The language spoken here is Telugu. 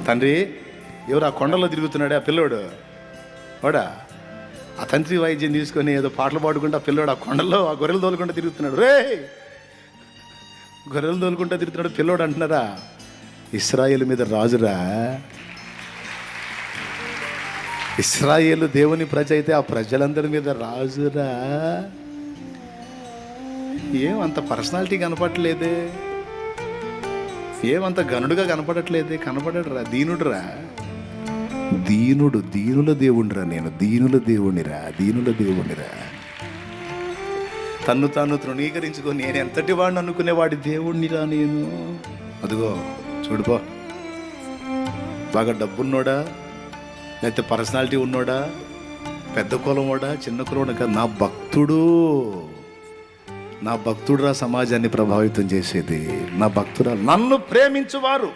తండ్రి ఎవరు ఆ కొండలో తిరుగుతున్నాడే ఆ పిల్లోడు వాడా, ఆ తంత్రి వాయిద్యం తీసుకొని ఏదో పాటలు పాడుకుంటూ ఆ పిల్లోడు ఆ కొండల్లో ఆ గొర్రెలు తోలుకుంటూ తిరుగుతున్నాడు. రే, గొర్రెలు తోలుకుంటూ తిరుగుతున్నాడు పిల్లోడు అంటున్నారా? ఇశ్రాయేలు మీద రాజురా. ఇశ్రాయేలు దేవుని ప్రజ అయితే ఆ ప్రజలందరి మీద రాజురా. ఏమంత పర్సనాలిటీ కనపడట్లేదే, ఏమంత గనుడుగా కనపడట్లేదే. కనపడరా, దీనుడురా, దీనుడు, దీనుల దేవుడిరా. నేను దీనుల దేవుడిరా, దీనుల దేవుడిరా. తన్ను తాను తృణీకరించుకొని నేను ఎంతటి వాడిని అనుకునేవాడి దేవుణ్ణిరా నేను. అదిగో చూడుపో, బాగా డబ్బున్నోడా, లేకపోతే పర్సనాలిటీ ఉన్నోడా, పెద్ద కులమోడా, చిన్న కులమోడా కాదు, నా భక్తుడు. నా భక్తుడురా సమాజాన్ని ప్రభావితం చేసేది. నా భక్తురా, నన్ను ప్రేమించువారు